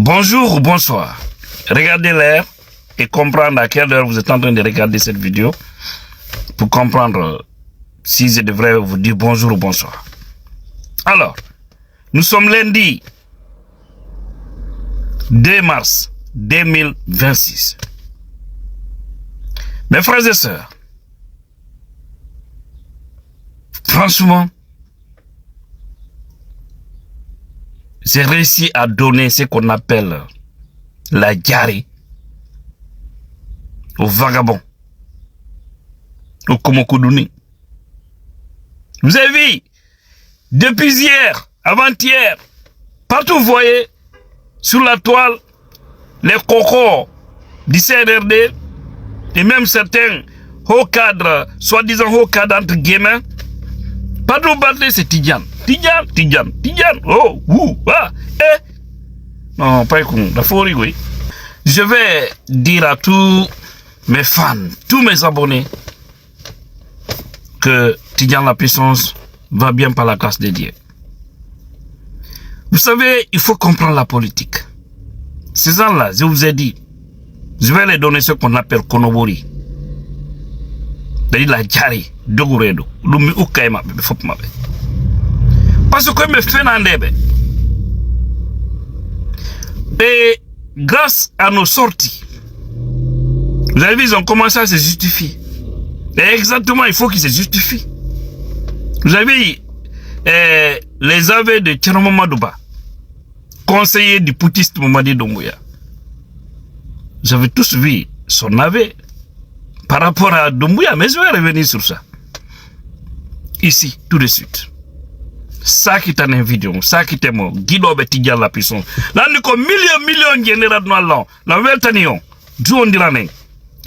Bonjour ou bonsoir. Regardez l'heure et comprendre à quelle heure vous êtes en train de regarder cette vidéo pour comprendre si je devrais vous dire bonjour ou bonsoir. Alors, nous sommes lundi 2 mars 2026. Mes frères et sœurs, franchement, j'ai réussi à donner ce qu'on appelle la diarrhée aux vagabonds, aux Komokodouni. Vous avez vu, depuis hier, avant-hier, partout vous voyez, sur la toile, les cocos du CNRD et même certains hauts cadres, soi-disant hauts cadres entre guillemets, partout parlez, c'est Tidjane. Tidjane, oh, ah, non, pas écoute, la folie, oui. Je vais dire à tous mes fans, tous mes abonnés, que Tidjane la puissance va bien par la grâce de Dieu. Vous savez, il faut comprendre la politique. Ces gens-là, je vous ai dit, je vais les donner ce qu'on appelle Konobori. C'est-à-dire la diarrhée, Doguredo, Lumi Ukaima, Fopmabe. Parce que me fait n'andebe. Et grâce à nos sorties, vous avez vu, ils ont commencé à se justifier. Et exactement, il faut qu'ils se justifient. Vous avez vu, les aveux de Tcherno Madouba, conseiller du poutiste Mamadi Doumbouya. Vous avez tous vu son aveu par rapport à Doumbouya, mais je vais revenir sur ça. Ici, tout de suite. Ça qui est en vidéo, ça qui est mort, Guido Betidjane la puissance. Là, nous avons millions général dans la Veltanion, Dion Dirane,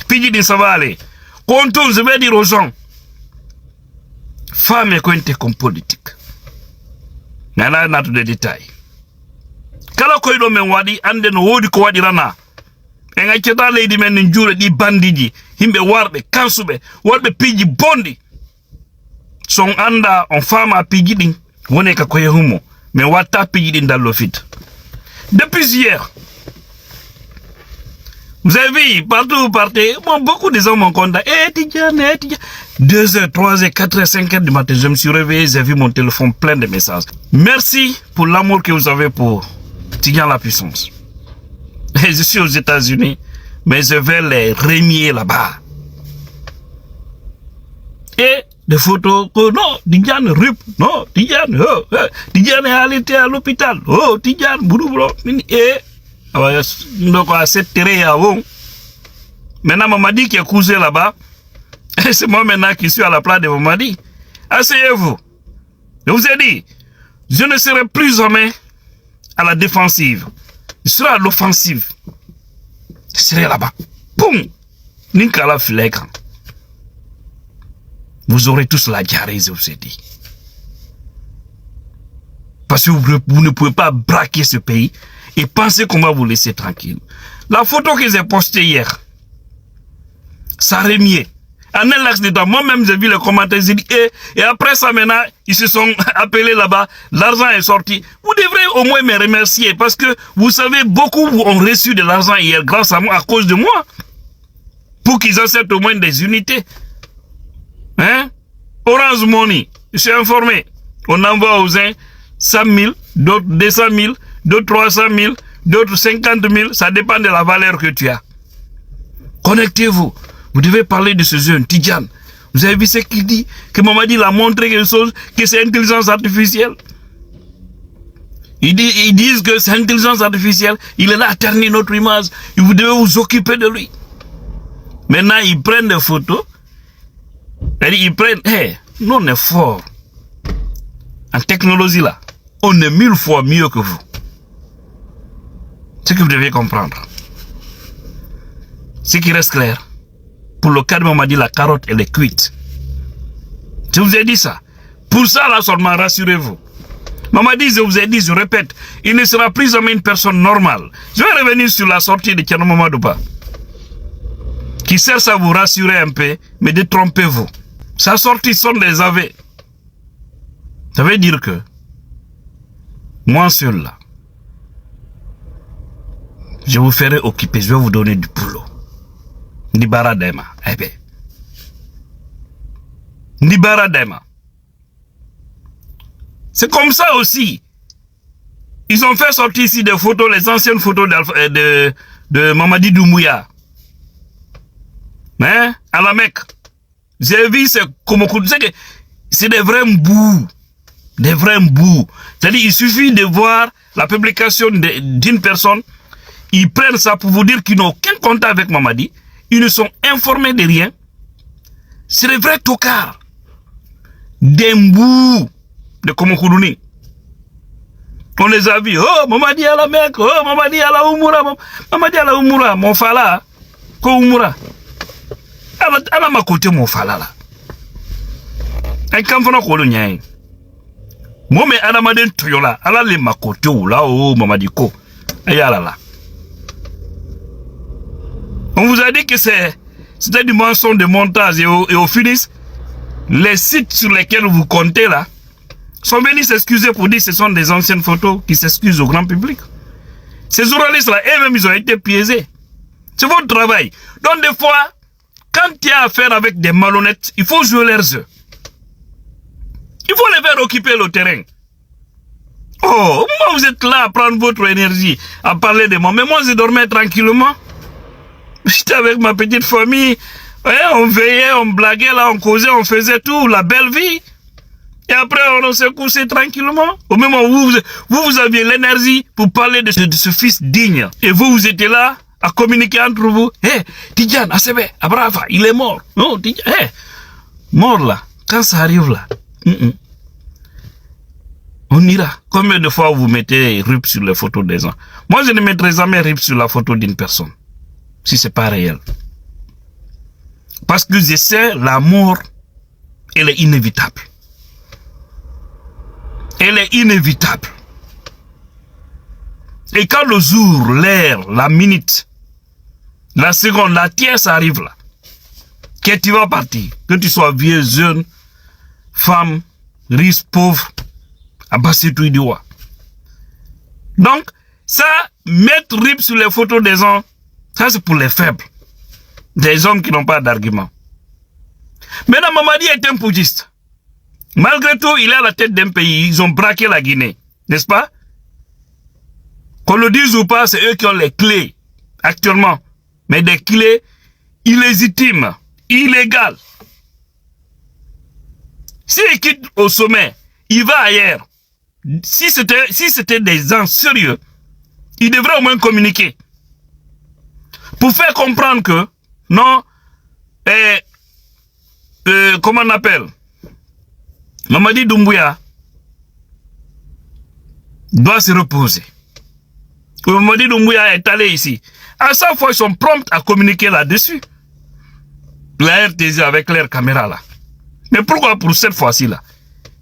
Pidji din ça va aller. Quand on se veut dire aux gens, femmes et cointes comme politique. Mais là, on a tous les détails. Kala koido men wadi ande no wodi ko wadi rana. En a ceta leydi men njure di bandiji, himbe warbe, kansube, warbe piji bondi. Son anda on femme a piji din, wone ka koye humo, mais wata piji din dans le fit. Depuis hier, vous avez vu, partout où vous partez, bon, beaucoup de gens m'ont contacté, Tidjane. 2h, 3h, 4h, 5h du matin, je me suis réveillé, j'ai vu mon téléphone plein de messages. Merci pour l'amour que vous avez pour Tidjane la puissance. Et je suis aux États-Unis, mais je vais les remier là-bas. Et des photos, oh non, Tidjane rip, non, Tidjane, oh, Tidjane est allé à l'hôpital, oh, Tidjane, boulou, et, donc à cette terre avant. Maintenant, Mamadi qui est couché là-bas, et c'est moi maintenant qui suis à la place de Mamadi. Asseyez-vous. Je vous ai dit, je ne serai plus jamais à la défensive. Je serai à l'offensive. Je serai là-bas. Boum! Ninkala Filekan. Vous aurez tous la diarrhée, je vous ai dit. Parce que vous ne pouvez pas braquer ce pays et penser qu'on va vous laisser tranquille. La photo que j'ai postée hier, ça remuait. En un laps de temps, moi-même j'ai vu les commentaires, j'ai dit, et après ça maintenant, ils se sont appelés là-bas, l'argent est sorti. Vous devrez au moins me remercier parce que vous savez, beaucoup ont reçu de l'argent hier grâce à moi, à cause de moi. Pour qu'ils acceptent au moins des unités. Hein? Orange Money, je suis informé. On envoie aux uns 100 000, d'autres 200 000, d'autres 300 000, d'autres 50 000, ça dépend de la valeur que tu as. Connectez-vous. Vous devez parler de ce jeune, Tidjane. Vous avez vu ce qu'il dit? Que Mamadi l'a montré quelque chose, que c'est intelligence artificielle. Ils disent que c'est intelligence artificielle. Il est là à ternir notre image. Et vous devez vous occuper de lui. Maintenant, ils prennent des photos. Ils prennent, nous on est fort. En technologie là, on est 1000 fois mieux que vous. C'est ce que vous devez comprendre. Ce qui reste clair, pour le cas de Mamadi, la carotte, elle est cuite. Je vous ai dit ça. Pour ça, là seulement, rassurez-vous. Mamadi, je vous ai dit, je répète, il ne sera plus jamais une personne normale. Je vais revenir sur la sortie de Tcherno Mamadouba, qui cherche à vous rassurer un peu, mais détrompez-vous. Sa sortie sont des aveux. Ça veut dire que, moi seul là, je vous ferai occuper, je vais vous donner du boulot. Ndibara Dema. Eh bien. Ndibara Dema. C'est comme ça aussi. Ils ont fait sortir ici des photos, les anciennes photos de Mamadi Doumbouya. Hein? À la Mecque. J'ai vu, c'est comme c'est des vrais mbous. Des vrais mbous. C'est-à-dire, il suffit de voir la publication d'une personne. Ils prennent ça pour vous dire qu'ils n'ont aucun contact avec Mamadi. Ils ne sont informés de rien. C'est des vrais tocards. Des mbous de Komokoudouni. On les a vus. Oh, Mamadi à la Mecque. Oh, Mamadi à la Oumoura. Mamadi à la Oumoura. Mon fala. Ko Oumoura. À ma côté, mon fala là. Un camphana colonien. Moi, mais à la madame Toyola. À la ma côté là. Oh, Mamadi Ko. Ayala là. On vous a dit que c'était du mensonge de montage et au finish, les sites sur lesquels vous comptez là sont venus s'excuser pour dire que ce sont des anciennes photos qui s'excusent au grand public. Ces journalistes là, eux-mêmes, ils ont été piégés. C'est votre travail. Donc des fois, quand tu as affaire avec des malhonnêtes, il faut jouer leurs jeux. Il faut les faire occuper le terrain. Oh, moi vous êtes là à prendre votre énergie, à parler de moi. Mais moi je dormais tranquillement. J'étais avec ma petite famille, ouais, on veillait, on blaguait là, on causait, on faisait tout, la belle vie. Et après, on s'est couché tranquillement. Au moment où vous aviez l'énergie pour parler de ce fils digne. Et vous étiez là à communiquer entre vous. Hé, hey, Tidjane, Asebe, Abrafa, il est mort. Non, Tidjane, hey, mort là. Quand ça arrive là, on ira. Combien de fois vous mettez RIP sur les photos des gens? Moi, je ne mettrai jamais RIP sur la photo d'une personne. Si c'est pas réel. Parce que je sais, la mort, elle est inévitable. Elle est inévitable. Et quand le jour, l'heure, la minute, la seconde, la tierce arrive là, que tu vas partir, que tu sois vieux, jeune, femme, riche, pauvre, abassé tout idiot. Donc, ça, mettre RIP sur les photos des gens, ça, c'est pour les faibles. Des hommes qui n'ont pas d'argument. Maintenant, Mamadi est un putschiste. Malgré tout, il est à la tête d'un pays. Ils ont braqué la Guinée. N'est-ce pas? Qu'on le dise ou pas, c'est eux qui ont les clés. Actuellement. Mais des clés illégitimes. Illégales. S'il quitte au sommet, il va ailleurs. Si c'était des gens sérieux, il devrait au moins communiquer. Pour faire comprendre que, non, comment on appelle, Mamadi Doumbouya doit se reposer. Mamadi Doumbouya est allé ici. À chaque fois, ils sont prompts à communiquer là-dessus. La RTZ avec leur caméra là. Mais pourquoi pour cette fois-ci là,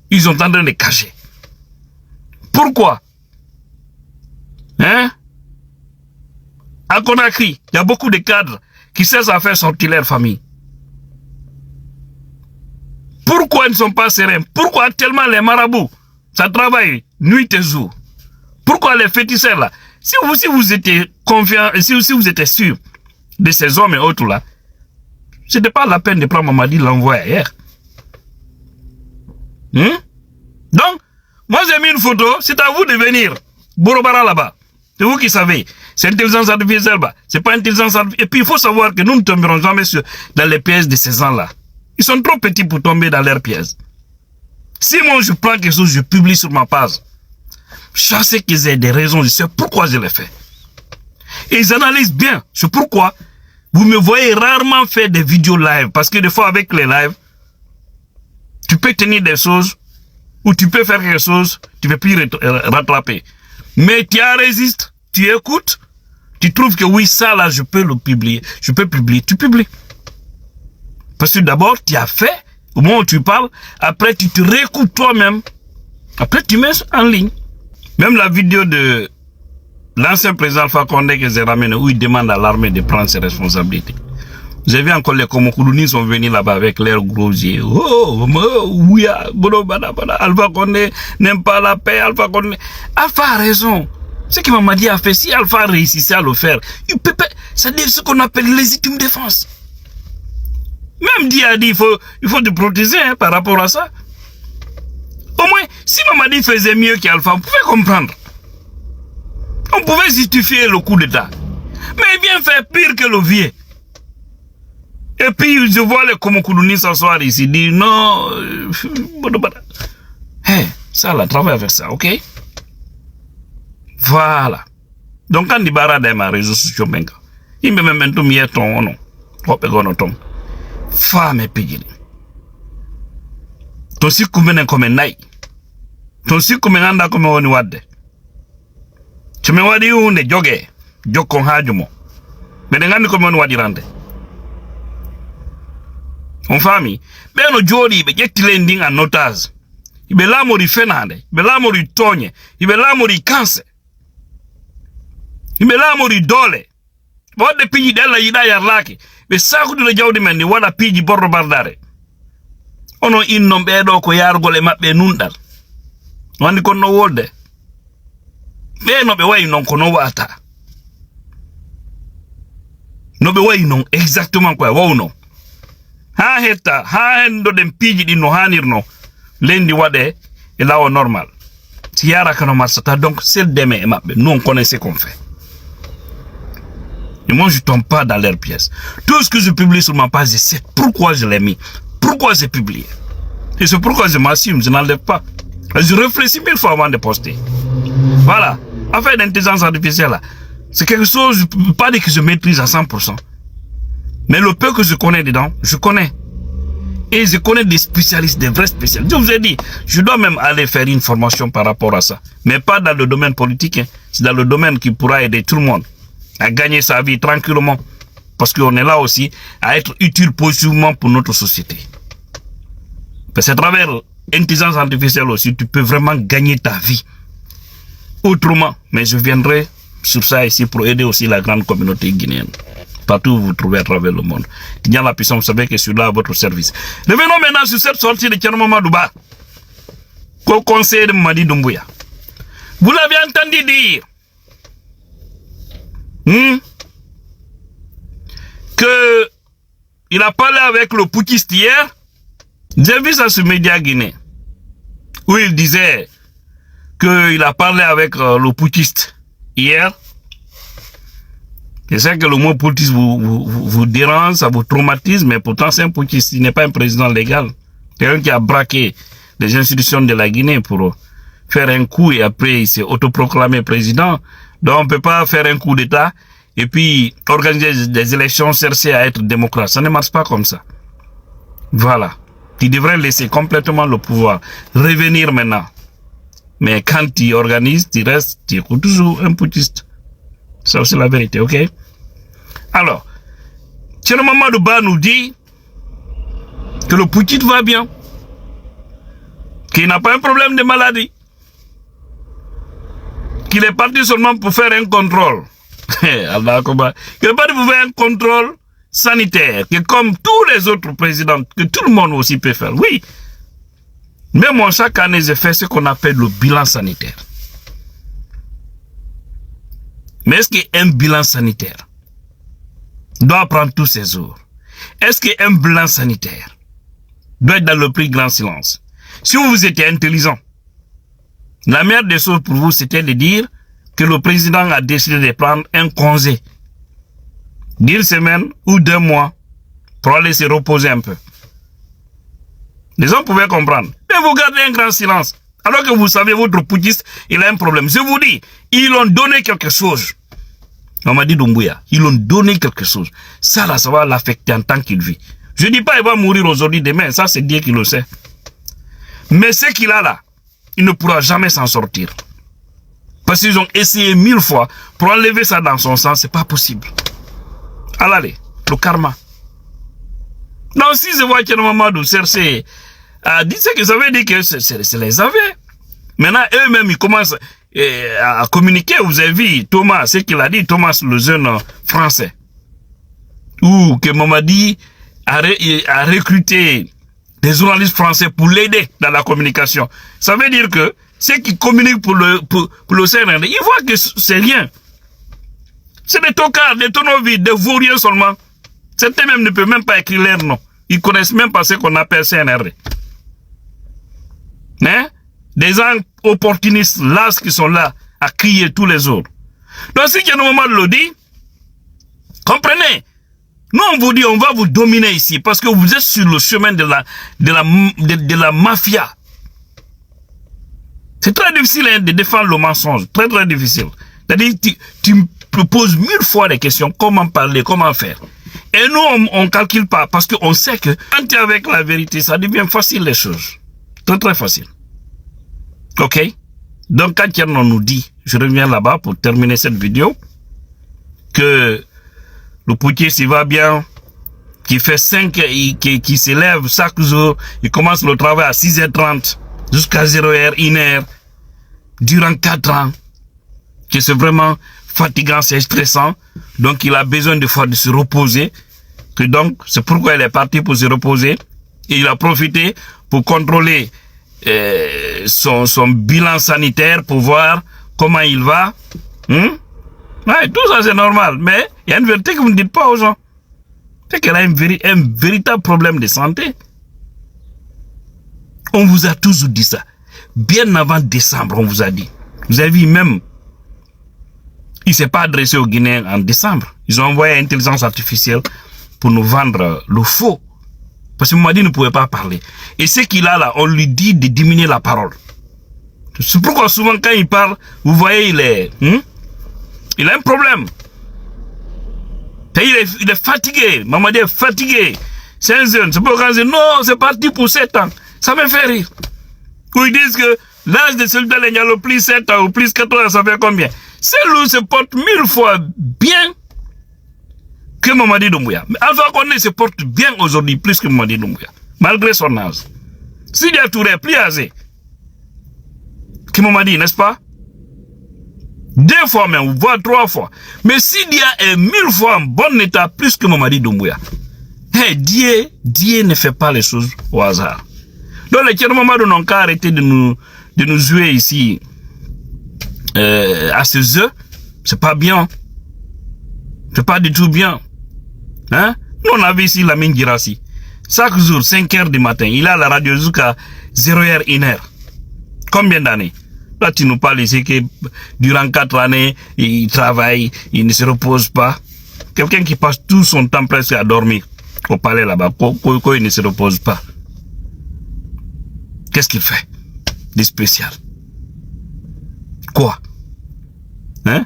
ils sont en train de cacher? Pourquoi? Hein? À Conakry, il y a beaucoup de cadres qui cessent à faire sortir leur famille. Pourquoi ils ne sont pas sereins? Pourquoi actuellement les marabouts, ça travaille nuit et jour? Pourquoi les féticheurs là? Si vous étiez confiant, si vous étiez sûr de ces hommes et autres là, ce n'était pas la peine de prendre Mamadi l'envoyer ailleurs. Donc, moi j'ai mis une photo, c'est à vous de venir. Borobara là-bas. C'est vous qui savez. C'est intelligence artificielle là-bas. C'est pas intelligence artificielle. Et puis il faut savoir que nous ne tomberons jamais dans les pièges de ces gens-là. Ils sont trop petits pour tomber dans leurs pièges. Si moi je prends quelque chose, je publie sur ma page. Je sais qu'ils aient des raisons, je sais pourquoi je les fais. Et ils analysent bien. C'est pourquoi vous me voyez rarement faire des vidéos live. Parce que des fois avec les lives, tu peux tenir des choses ou tu peux faire quelque chose, tu ne peux plus rattraper. Mais tu en résistes, tu écoutes, tu trouves que oui, ça là, je peux le publier. Je peux publier, tu publies. Parce que d'abord, tu as fait, au moment où tu parles, après tu te réécoutes toi-même. Après tu mets en ligne. Même la vidéo de l'ancien président Alpha Condé que j'ai ramené, où il demande à l'armée de prendre ses responsabilités. J'ai vu encore les Komokoudouni sont venus là-bas avec leurs gros yeux. Oh, oui, Alpha Condé n'aime pas la paix, Alpha Condé. Alpha a raison. Ce que Mamadi a fait, si Alpha réussissait à le faire, il peut pas, c'est ce qu'on appelle légitime défense. Même Dia a dit il faut te protéger hein, par rapport à ça. Au moins, si Mamadi faisait mieux qu'Alpha, on pouvait comprendre. On pouvait justifier le coup d'État. Mais il vient faire pire que le vieux. Et puis, je vois les Komokoudouni s'asseoir ici, dire non. Hey, ça, là, travaille avec ça, ok? Voilà. Donc, quand il barre des réseaux sociaux, il me met tout mieux ton nom. Femme et pigili. Ton si kumene comme nai. Ton si kumene anda comme on wade. Tu me wadi unde joge. Jokon hajumo. Mais ngani comme on wadi rande. On famille. Ben no jodi be jekti lending and notas. Ibe lamori fenande. Ibe lamori tonye. Ibe lamori kanse. Ibe lamori dole. Wade pigi della yida yarlaki. Be sakudu le jawdi men ni wala piji borro bardare. Ono innom beedo ko yargol e mabbe nundal. Wandi kon no wolde. Be no be way non ko no wata. No be way non exactement quoi wawno. Ha hetta ha hendo dem piji di no hanirno lendi wade e lawo normal. Si yara kano marsata donc c'est demain e mabbe nous on connaît ce qu'on fait. Et moi, je ne tombe pas dans leurs pièces. Tout ce que je publie sur ma page, c'est pourquoi je l'ai mis. Pourquoi j'ai publié. Et c'est pourquoi je m'assume, je n'enlève pas. Je réfléchis 1000 fois avant de poster. Voilà. Affaire d'intelligence artificielle, c'est quelque chose, je ne peux pas dire que je maîtrise à 100%. Mais le peu que je connais dedans, je connais. Et je connais des spécialistes, des vrais spécialistes. Je vous ai dit, je dois même aller faire une formation par rapport à ça. Mais pas dans le domaine politique. Hein. C'est dans le domaine qui pourra aider tout le monde à gagner sa vie tranquillement. Parce qu'on est là aussi à être utile positivement pour notre société. Parce qu'à travers l'intelligence artificielle aussi, tu peux vraiment gagner ta vie. Autrement, mais je viendrai sur ça ici pour aider aussi la grande communauté guinéenne. Partout où vous vous trouvez à travers le monde. Tignan la puissance, vous savez que je suis là à votre service. Revenons maintenant sur cette sortie de Thierno Mamadouba, qu'au conseil de Mamadi Doumbouya. Vous l'avez entendu dire que il a parlé avec le putschiste hier. J'ai vu ça sur Média Guinée, où il disait qu'il a parlé avec le putschiste hier. Je sais que le mot putschiste vous dérange, ça vous traumatise, mais pourtant c'est un putschiste, il n'est pas un président légal. C'est un qui a braqué les institutions de la Guinée pour faire un coup et après il s'est autoproclamé président. Donc on ne peut pas faire un coup d'État et puis organiser des élections, chercher à être démocrate. Ça ne marche pas comme ça. Voilà. Tu devrais laisser complètement le pouvoir. Revenir maintenant. Mais quand tu organises, tu restes, tu es toujours un putschiste. Ça c'est la vérité, ok? Alors, Thierno Mamadouba nous dit que le putschiste va bien. Qu'il n'a pas un problème de maladie. Qu'il est parti seulement pour faire un contrôle. Allah, qu'il est parti pour faire un contrôle sanitaire, que comme tous les autres présidents, que tout le monde aussi peut faire. Oui. Mais moi, chaque année, j'ai fait ce qu'on appelle le bilan sanitaire. Mais est-ce qu'un bilan sanitaire doit prendre tous ces jours? Est-ce qu'un bilan sanitaire doit être dans le plus grand silence? Si vous étiez intelligent, la meilleure des choses pour vous, c'était de dire que le président a décidé de prendre un congé d'1 semaine ou 2 mois pour aller se reposer un peu. Les gens pouvaient comprendre. Mais vous gardez un grand silence. Alors que vous savez, votre putschiste, il a un problème. Je vous dis, ils ont donné quelque chose. Mamadi Doumbouya, ils ont donné quelque chose. Ça là, ça va l'affecter en tant qu'il vit. Je ne dis pas qu'il va mourir aujourd'hui, demain. Ça, c'est Dieu qui le sait. Mais ce qu'il a là, il ne pourra jamais s'en sortir. Parce qu'ils ont essayé 1000 fois pour enlever ça dans son sang, c'est pas possible. Allez, le karma. Donc si je vois Thierno Mamadou chercher à dire ce que ça veut dire que c'est les aveux. Maintenant, eux-mêmes, ils commencent à communiquer. Vous avez vu Thomas, ce qu'il a dit, Thomas, le jeune français. Ou que Mamadi a recruté des journalistes français pour l'aider dans la communication. Ça veut dire que ceux qui communiquent pour le CNRD, ils voient que c'est rien. C'est des tocards, des tonneaux vides, des vauriens seulement. Certains même ne peuvent même pas écrire leur nom. Ils connaissent même pas ce qu'on appelle CNRD. Hein? Des gens opportunistes, là, qui sont là, à crier tous les autres. Donc, si il y a un moment de le dire, comprenez? Nous, on vous dit, on va vous dominer ici, parce que vous êtes sur le chemin de la mafia. C'est très difficile hein, de défendre le mensonge. Très, très difficile. C'est-à-dire, tu me poses 1000 fois des questions. Comment parler, comment faire? Et nous, on ne calcule pas, parce qu'on sait que quand tu es avec la vérité, ça devient facile les choses. Très, très facile. Ok? Donc, quand Tierno nous dit, je reviens là-bas pour terminer cette vidéo, que le poutier s'y va bien, qui fait 5, qui s'élève chaque jour, il commence le travail à 6h30, jusqu'à 0h, 1h, durant 4 ans, que c'est vraiment fatigant, c'est stressant, donc il a besoin de se reposer, que donc, c'est pourquoi il est parti pour se reposer, et il a profité pour contrôler son bilan sanitaire, pour voir comment il va, Ouais, tout ça c'est normal, mais il y a une vérité que vous ne dites pas aux gens. C'est qu'elle a un véritable problème de santé. On vous a toujours dit ça. Bien avant décembre, on vous a dit. Vous avez vu même, il ne s'est pas adressé aux Guinéens en décembre. Ils ont envoyé l'intelligence artificielle pour nous vendre le faux. Parce que Mamadi ne pouvait pas parler. Et ce qu'il a là, on lui dit de diminuer la parole. C'est pourquoi souvent quand il parle, vous voyez, il a un problème. Il est fatigué. Mamadi est fatigué. C'est un jeune. C'est pourquoi on dit non, c'est parti pour 7 ans. Ça me fait rire. Où ils disent que l'âge de celui il y a le plus 7 ans ou plus 4 ans, ça fait combien? Celui se porte 1000 fois bien que Mamadi Doumbouya. Mais Alpha Condé se porte bien aujourd'hui plus que Mamadi Doumbouya. Malgré son âge. Sidi Touré est plus âgé que Mamadi, n'est-ce pas? 2 fois même, voire 3 fois. Mais Sidia est 1000 fois en bon état plus que Mamadi Doumbouya. Hey, Dieu ne fait pas les choses au hasard. Donc les Tchernomamadou n'ont qu'à arrêter de nous jouer ici à ce jeu. C'est pas bien. C'est pas du tout bien. Hein? Nous on avait ici la mine Girassi. Chaque jour, 5h du matin, il a la radio jusqu'à 0h, 1h. Combien d'années? Là, tu nous parles ici que durant 4 années, il travaille, il ne se repose pas. Quelqu'un qui passe tout son temps presque à dormir au palais là-bas, quoi, il ne se repose pas. Qu'est-ce qu'il fait de spécial? Quoi? Hein?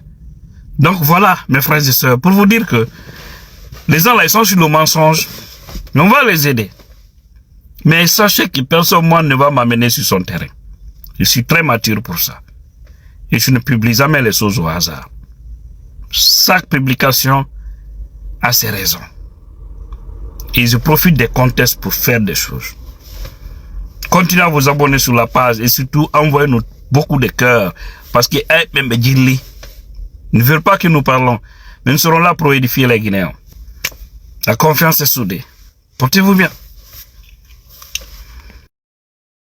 Donc voilà, mes frères et sœurs, pour vous dire que les gens là, ils sont sur le mensonge, mais on va les aider. Mais sachez que personne, moi, ne va m'amener sur son terrain. Je suis très mature pour ça. Et je ne publie jamais les choses au hasard. Chaque publication a ses raisons. Et je profite des contextes pour faire des choses. Continuez à vous abonner sur la page et surtout envoyez-nous beaucoup de cœurs. Parce que même Djili ne veulent pas que nous parlons. Mais nous serons là pour édifier les Guinéens. La confiance est soudée. Portez-vous bien.